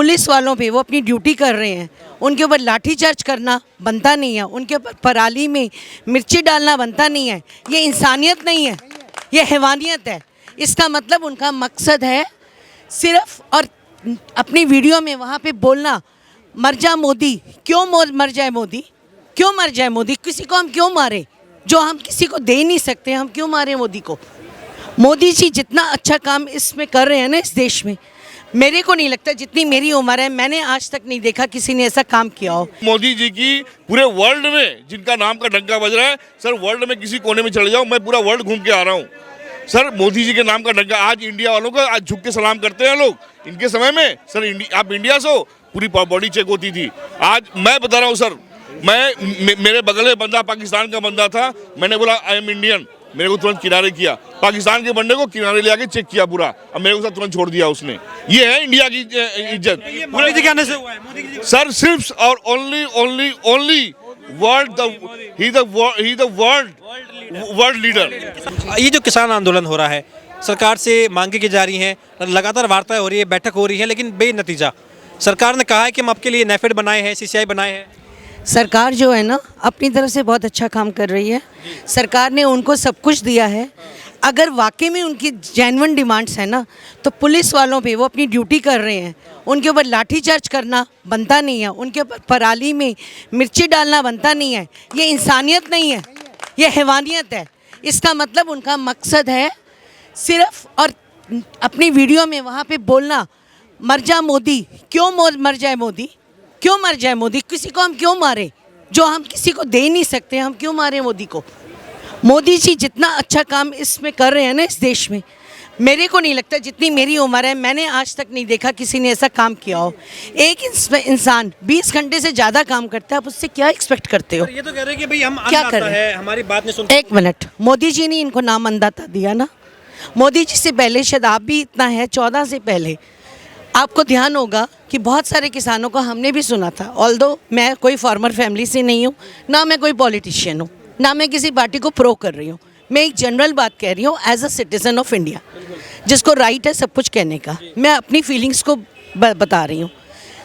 Police वालों पे वो अपनी ड्यूटी कर रहे हैं, उनके ऊपर लाठीचार्ज करना बनता नहीं है, उनके ऊपर पराली में मिर्ची डालना बनता नहीं है। ये इंसानियत नहीं है, ये हैवानियत है। इसका मतलब उनका मकसद है सिर्फ और अपनी वीडियो में वहाँ पे बोलना मर जा मोदी। क्यों मर जाए मोदी? क्यों मर जाए मोदी? किसी को हम क्यों मारे जो हम किसी को दे नहीं सकते? हम क्यों मारे मोदी को? मोदी जी जितना अच्छा काम इसमें कर रहे हैं ना इस देश में, मेरे को नहीं लगता, जितनी मेरी उम्र है मैंने आज तक नहीं देखा किसी ने ऐसा काम किया हो। मोदी जी की पूरे वर्ल्ड में जिनका नाम का डंका बज रहा है, सर वर्ल्ड में किसी कोने में चले जाओ, मैं पूरा वर्ल्ड घूम के आ रहा हूँ सर, मोदी जी के नाम का डंका। आज इंडिया वालों का आज झुक के सलाम करते हैं लोग। इनके समय में सर आप इंडिया से हो, पूरी बॉडी चेक होती थी। आज मैं बता रहा हूँ सर, मेरे बगल में बंदा पाकिस्तान का बंदा था, मैंने बोला आई एम इंडियन, मेरे को तुरंत किनारे किया। पाकिस्तान के बंदे को किनारे ले आके चेक किया पूरा, अब मेरे को साथ तुरंत छोड़ दिया उसने। ये है इंडिया की इज्जत। मोदी जी के आने से हुआ है। मोदी जी सर सिर्फ और ओनली वर्ल्ड लीडर। ये जो किसान आंदोलन हो रहा है, सरकार से मांगे की जा रही हैं, लगातार वार्ताएं हो रही है, बैठक हो रही है, लेकिन बेनतीजा। सरकार ने कहा है कि हम आपके लिए नेफेड बनाए हैं, सीसीआई बनाए हैं। सरकार जो है ना अपनी तरफ से बहुत अच्छा काम कर रही है। सरकार ने उनको सब कुछ दिया है। अगर वाकई में उनकी जेन्युइन डिमांड्स है ना, तो पुलिस वालों पे वो अपनी ड्यूटी कर रहे हैं, उनके ऊपर लाठीचार्ज करना बनता नहीं है, उनके ऊपर पराली में मिर्ची डालना बनता नहीं है। ये इंसानियत नहीं है, ये हैवानियत है। इसका मतलब उनका मकसद है सिर्फ और अपनी वीडियो में वहाँ पे बोलना मर जा मोदी। क्यों मर जाए मोदी? क्यों मर जाए मोदी? किसी को हम क्यों मारे जो हम किसी को दे नहीं सकते? हम क्यों मारे मोदी को? मोदी जी जितना अच्छा काम इसमें कर रहे हैं ना इस देश में, मेरे को नहीं लगता, जितनी मेरी उम्र है मैंने आज तक नहीं देखा किसी ने ऐसा काम किया हो। एक इंसान 20 घंटे से ज़्यादा काम करता है, आप उससे क्या एक्सपेक्ट करते हो? ये तो कह रहे हैं कि भाई हम क्या कर रहे हैं? हमारी बात नहीं सुनते। एक मिनट, मोदी जी ने इनको नाम अन्नदाता दिया ना। मोदी जी से पहले शायद आप भी इतना है, 14 से पहले आपको ध्यान होगा कि बहुत सारे किसानों को हमने भी सुना था। ऑल्दो मैं कोई फार्मर फैमिली से नहीं हूँ, ना मैं कोई पॉलिटिशियन हूँ, ना मैं किसी पार्टी को प्रो कर रही हूँ। मैं एक जनरल बात कह रही हूँ as a citizen of India, जिसको राइट है सब कुछ कहने का। मैं अपनी फीलिंग्स को बता रही हूँ।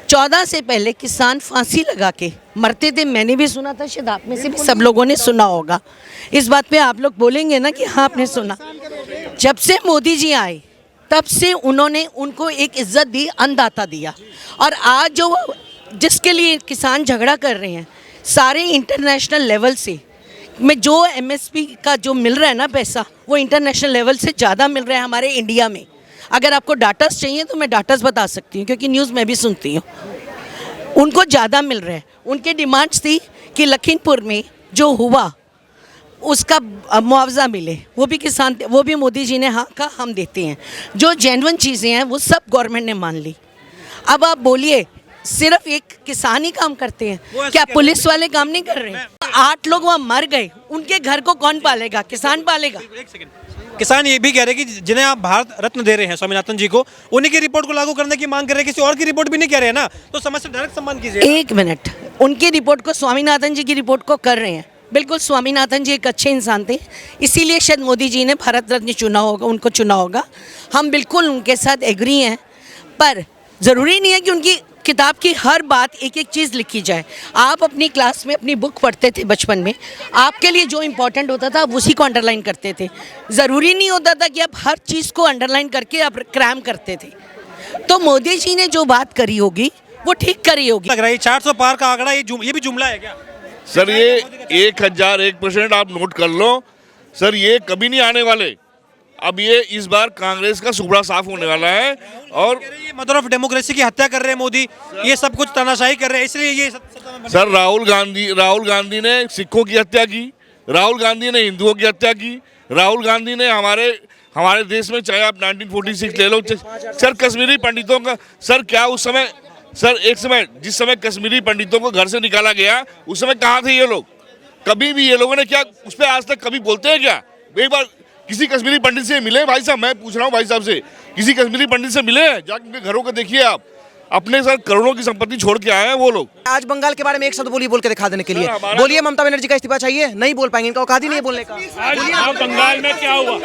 14 से पहले किसान फांसी लगा के मरते थे, मैंने भी सुना था, शायद आप में से भी सब लोगों ने सुना होगा। इस बात पे आप लोग बोलेंगे ना कि हाँ आपने सुना। जब से मोदी जी आए तब से उन्होंने उनको एक इज्जत दी, अन्नदाता दिया। और आज जो जिसके लिए किसान झगड़ा कर रहे हैं, सारे इंटरनेशनल लेवल से में जो एमएसपी का जो मिल रहा है ना पैसा, वो इंटरनेशनल लेवल से ज़्यादा मिल रहा है हमारे इंडिया में। अगर आपको डाटास चाहिए तो मैं डाटास बता सकती हूँ, क्योंकि न्यूज़ मैं भी सुनती हूँ। उनको ज़्यादा मिल रहा है। उनकी डिमांड्स थी कि लखीमपुर में जो हुआ उसका मुआवजा मिले, वो भी किसान, वो भी मोदी जी ने हाँ कहा हम देते हैं। जो जेन्युइन चीज़ें हैं वो सब गवर्नमेंट ने मान ली। अब आप बोलिए सिर्फ एक किसान ही काम करते हैं क्या? पुलिस वाले काम नहीं कर रहे हैं? 8 लोग वहाँ मर गए, उनके घर को कौन पालेगा? किसान पालेगा। एक सेकंड, किसान ये भी कह रहे हैं कि जिन्हें आप भारत रत्न दे रहे हैं स्वामीनाथन जी को, उन्हीं की रिपोर्ट को लागू करने की मांग कर रहे हैं, किसी और की रिपोर्ट भी नहीं कह रहे हैं ना, तो समझ से डायरेक्ट सम्मान कीजिए। एक मिनट, उनकी रिपोर्ट को, स्वामीनाथन जी की रिपोर्ट को कर रहे हैं। बिल्कुल, स्वामीनाथन जी एक अच्छे इंसान थे, इसीलिए शायद मोदी जी ने भारत रत्न चुना होगा, उनको चुना होगा। हम बिल्कुल उनके साथ एग्री हैं, पर ज़रूरी नहीं है कि उनकी किताब की हर बात एक एक चीज़ लिखी जाए। आप अपनी क्लास में अपनी बुक पढ़ते थे बचपन में, आपके लिए जो इम्पोर्टेंट होता था आप उसी को अंडरलाइन करते थे। ज़रूरी नहीं होता था कि आप हर चीज़ को अंडरलाइन करके आप क्रैम करते थे। तो मोदी जी ने जो बात करी होगी वो ठीक करी होगी। लग रहा है 400 पार का आंकड़ा ये भी जुमला है क्या? सर ये 1001% आप नोट कर लो सर, ये कभी नहीं आने वाले। अब ये इस बार कांग्रेस का सुबड़ा साफ होने वाला है। और ये मदर ऑफ डेमोक्रेसी की हत्या कर रहे हैं मोदी, ये सब कुछ तानाशाही कर रहे हैं, इसलिए ये सर राहुल गांधी ने सिखों की हत्या की, राहुल गांधी ने हिंदुओं की हत्या की, राहुल गांधी ने हमारे देश में, चाहे आप 1946 ले लो सर, कश्मीरी पंडितों का सर, क्या उस समय सर एक समय जिस समय कश्मीरी पंडितों को घर से निकाला गया, उस समय कहाँ थे ये लोग? कभी भी ये लोगों ने क्या उस पर आज तक कभी बोलते हैं क्या? एक बार किसी कश्मीरी पंडित से मिले भाई साहब, मैं पूछ रहा हूँ भाई साहब से, किसी कश्मीरी पंडित से मिले हैं? जाके उनके घरों को देखिए आप। अपने सर करोड़ों की संपत्ति छोड़ के आए हैं वो लोग। आज बंगाल के बारे में एक शब्द बोल के दिखा देने के लिए सर, हमारा बोलिए, ममता बनर्जी का इस्तीफा चाहिए, नहीं बोल पाएंगे, इनका औकात ही नहीं है बोलने का। आज बंगाल में क्या हुआ?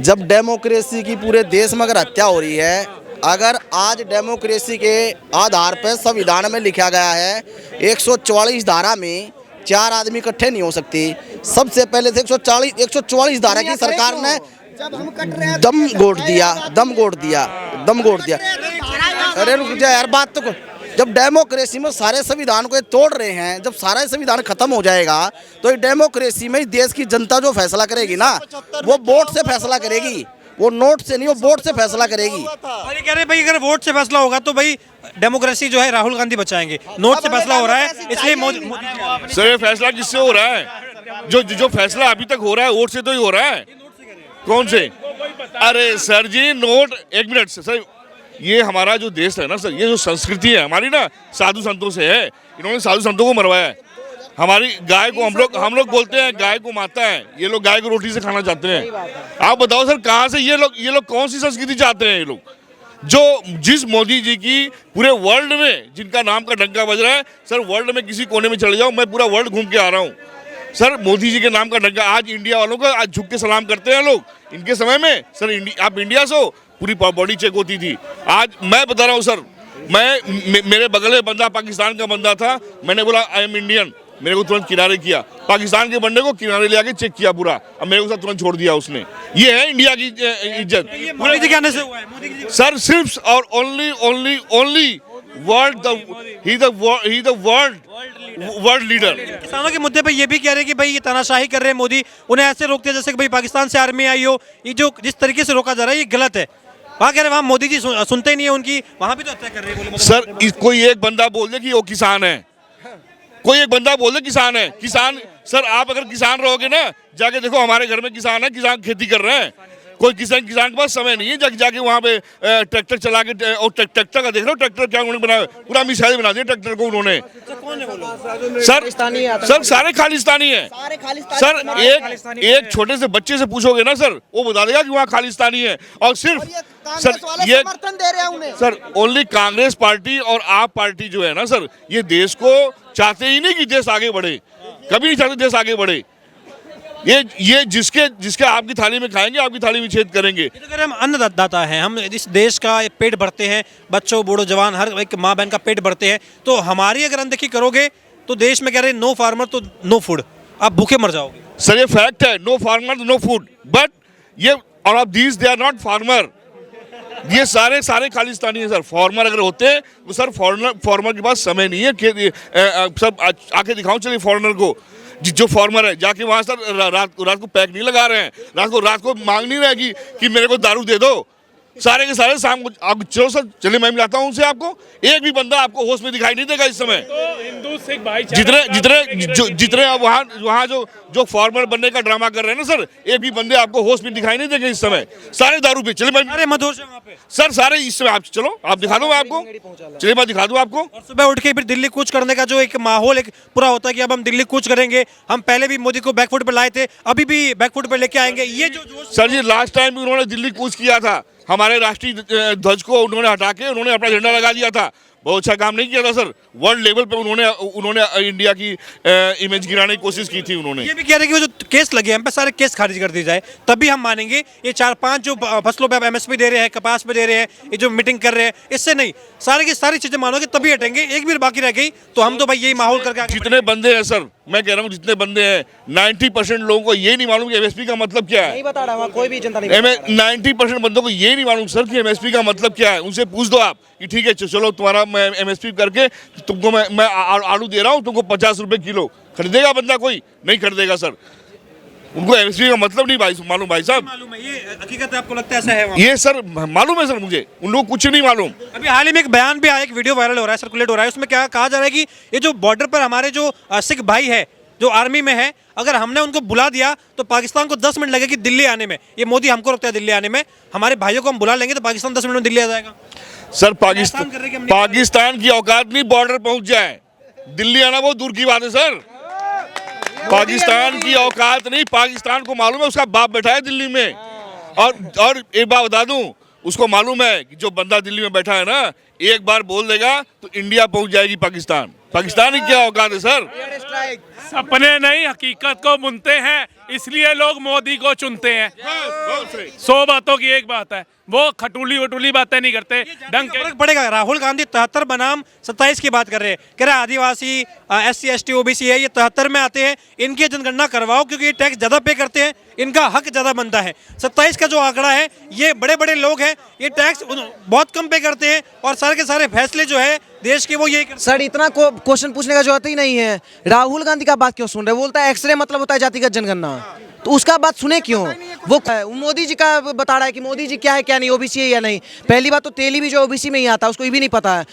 जब डेमोक्रेसी की पूरे देश में अगर हत्या हो रही है, अगर आज डेमोक्रेसी के आधार पर संविधान में लिखा गया है 144 धारा में 4 आदमी इकट्ठे नहीं हो सकते, सबसे पहले से 144 धारा की सरकार ने दम घोट दिया। अरे रुक जा यार, बात तो जब डेमोक्रेसी में सारे संविधान को ये तोड़ रहे हैं, जब सारा संविधान खत्म हो जाएगा तो ये डेमोक्रेसी में देश की जनता जो फैसला करेगी ना, वो वोट से फैसला करेगी, वो नोट से नहीं, वो वोट से फैसला करेगी। और ये कह रहे हैं भाई अगर वोट से फैसला होगा तो भाई डेमोक्रेसी जो है राहुल गांधी बचाएंगे, नोट से फैसला हो रहा है इसलिए मोदी। सर ये फैसला किससे हो रहा है? जो फैसला अभी तक हो रहा है वोट से तो ही हो रहा है। कौन से? अरे सर जी नोट, एक मिनट सर, ये हमारा जो देश है ना सर, ये जो संस्कृति है हमारी ना, साधु संतों से है। इन्होंने साधु संतों को मरवाया है। हमारी गाय को हम लोग बोलते हैं गाय को माता है, ये लोग गाय को रोटी से खाना चाहते हैं। आप बताओ सर कहाँ से ये लोग कौन सी संस्कृति चाहते हैं? ये लोग जो जिस मोदी जी की पूरे वर्ल्ड में जिनका नाम का डंका बज रहा है, सर वर्ल्ड में किसी कोने में चले जाओ, मैं पूरा वर्ल्ड घूम के आ रहा हूँ सर, मोदी जी के नाम का डंका आज इंडिया वालों का आज झुक के सलाम करते हैं लोग। इनके समय में सर आप इंडिया से हो, पूरी बॉडी चेक होती थी। आज मैं बता रहा हूँ सर, मेरे बगल में बंदा पाकिस्तान का बंदा था, मैंने बोला आई एम इंडियन, मेरे को तुरंत किनारे किया, पाकिस्तान के बंदे को किनारे ले आके चेक किया पूरा, अब मेरे को साथ तुरंत छोड़ दिया उसने। ये है इंडिया की इज्जत। मोदी जी के आने से हुआ है, मोदी जी सर सिर्फ और ओनली वर्ल्ड लीडर। किसानों के मुद्दे पे ये भी कह रहे हैं कि भाई ये तानाशाही कर रहे हैं मोदी, उन्हें ऐसे रोकते हैं जैसे कि भाई पाकिस्तान से आर्मी आई हो, ये जो जिस तरीके से रोका जा रहा है ये गलत है। वहाँ कह रहे हैं वहाँ मोदी जी सुनते ही नहीं है उनकी, वहाँ भी तो हत्या कर रहे हैं। सर कोई एक बंदा बोल दे कि वो किसान है, कोई एक बंदा बोल दे किसान है, किसान सर आप अगर किसान रहोगे ना, जाके देखो हमारे घर में किसान है, किसान खेती कर रहे हैं। कोई किसान के पास समय नहीं है जाके वहाँ पे ट्रैक्टर चला के, और ट्रैक्टर का देख लो, ट्रैक्टर क्या उन्होंने बनाया, पूरा मिसाइल बना दिया ट्रैक्टर को उन्होंने। सर सारे खालिस्तानी है सर, एक छोटे से बच्चे से पूछोगे ना सर, वो बता देगा कि वहाँ खालिस्तानी है। और सिर्फ सर ये सर ओनली कांग्रेस पार्टी और आप पार्टी जो है ना सर, ये देश को चाहते ही नहीं कि देश आगे बढ़े, कभी नहीं चाहते देश आगे बढ़े। ये जिसके आपकी थाली में खाएंगे आपकी थाली में छेद करेंगे। अगर हम अन्नदाता हैं, हम इस देश का पेट भरते हैं, बच्चों बूढ़ों जवान हर एक माँ बहन का पेट भरते हैं, तो हमारी अगर अनदेखी करोगे तो देश में कह रहे हैं नो फार्मर तो नो फूड, आप भूखे मर जाओगे। सर ये फैक्ट है, no farmer no food, but ये all of these they are not farmer, ये सारे खालिस्तानी है सर। फार्मर अगर होते तो सर फार्मर के पास समय नहीं है, सब आके दिखाओ चलिए फॉरेनर को, जो फार्मर है जाके वहाँ सर रात को पैक नहीं लगा रहे हैं, रात को मांग नहीं रहेगी कि मेरे को दारू दे दो, सारे के सारे शाम को आप चलो सर, चलिए मैं मिलाता हूँ उनसे आपको, एक भी बंदा आपको होश में दिखाई नहीं देगा इस समय। तो हिंदू सिख भाईचारा जितने अब वहाँ जो फार्मर बनने का ड्रामा कर रहे हैं ना सर, एक भी बंदे आपको होश में दिखाई नहीं देंगे इस समय, सारे दारू पे। चलिए मैं, अरे मधुर वहाँ पे सर सारे इस समय आप चलो, आप दिखा दूँ मैं आपको, चलिए मैं दिखा दूँ आपको। और सुबह उठ के फिर दिल्ली कूच करने का जो एक माहौल एक पूरा होता है कि अब हम दिल्ली कूच करेंगे, हम पहले भी मोदी को बैकफुट पर लाए थे, अभी भी बैकफुट पर लेके आएंगे, ये जो सर जी लास्ट टाइम भी उन्होंने दिल्ली कूच किया था, हमारे राष्ट्रीय ध्वज को उन्होंने हटा के उन्होंने अपना झंडा लगा दिया था, बहुत अच्छा काम नहीं किया था सर। वर्ल्ड लेवल पे उन्होंने इंडिया की इमेज गिराने की कोशिश की थी उन्होंने। ये भी कह रहे हैं कि वो जो केस लगे हम पे सारे केस खारिज कर दिए जाए, तभी हम मानेंगे। ये 4-5 जो फसलों पे आप एमएसपी दे रहे हैं, कपास पे दे रहे हैं, ये जो मीटिंग कर रहे हैं, इससे नहीं, सारी की सारी चीजें मानोगे तभी हटेंगे। एक भी बाकी रह गई तो हम तो भाई यही माहौल करके आगे जितने बंदे हैं सर, मैं कह रहा हूँ जितने बंदे हैं, 90% लोगों को ये नहीं मालूम कि एमएसपी का मतलब क्या है। नहीं बता रहा, कोई भी जनता नहीं। 90% बंदों को ये नहीं मालूम सर कि एमएसपी का मतलब क्या है। उनसे पूछ दो आप कि ठीक है चलो तुम्हारा मैं एमएसपी करके तुमको मैं आलू दे रहा हूँ, तुमको 50 रुपए किलो, खरीदेगा बंदा? कोई नहीं खरीदेगा सर। उनको एमएसपी का मतलब नहीं मालूम भाई साहब। मालूम है, ये हकीकत है, आपको लगता है ऐसा है वहाँ? ये सर मालूम है सर मुझे, उन लोगों को कुछ नहीं मालूम। अभी हाल ही में एक बयान भी आया, एक वीडियो वायरल हो रहा है, सर्कुलेट हो रहा है, उसमें क्या कहा जा रहा है कि ये जो बॉर्डर पर हमारे जो सिख भाई है जो आर्मी में है, अगर हमने उनको बुला दिया तो पाकिस्तान को 10 मिनट लगेगी दिल्ली आने में। ये मोदी हमको रोकता है दिल्ली आने में, हमारे भाइयों को हम बुला लेंगे तो पाकिस्तान 10 मिनट में दिल्ली आ जाएगा। सर पाकिस्तान की औकात नहीं बॉर्डर पहुंच जाए, दिल्ली आना बहुत दूर की बात है सर। पाकिस्तान की औकात नहीं, पाकिस्तान को मालूम है उसका बाप बैठा है दिल्ली में। और एक बात बता दूं, उसको मालूम है कि जो बंदा दिल्ली में बैठा है ना, एक बार बोल देगा तो इंडिया पहुंच जाएगी पाकिस्तान। पाकिस्तान ही क्या औकात है सर? सपने नहीं हकीकत को बुनते हैं, इसलिए लोग मोदी को चुनते हैं। 100 बातों की एक बात है, वो खटूली वटूली बातें नहीं करते। ढंग के फर्क पड़ेगा। राहुल गांधी 73 बनाम 27 की बात कर रहे हैं, कह रहे हैं आदिवासी SC ST OBC है, ये 73 में आते हैं, इनकी जनगणना करवाओ क्योंकि ये टैक्स ज्यादा पे करते हैं, इनका हक ज्यादा बनता है। 27 का जो आंकड़ा है, ये बड़े बड़े लोग हैं, ये टैक्स बहुत कम पे करते हैं और सारे के सारे फैसले जो है देश के वो यही करते हैं। सर इतना क्वेश्चन पूछने का जरूरत ही नहीं है। राहुल गांधी का बात क्यों सुन रहे? बोलता है एक्सरे मतलब होता है जातिगत जनगणना, तो उसका बात सुने क्यों? वो मोदी जी का बता रहा है कि मोदी जी क्या है क्या नहीं, ओबीसी है या नहीं। पहली बात तो तेली भी जो ओबीसी में ही आता है, उसको ये भी नहीं पता है।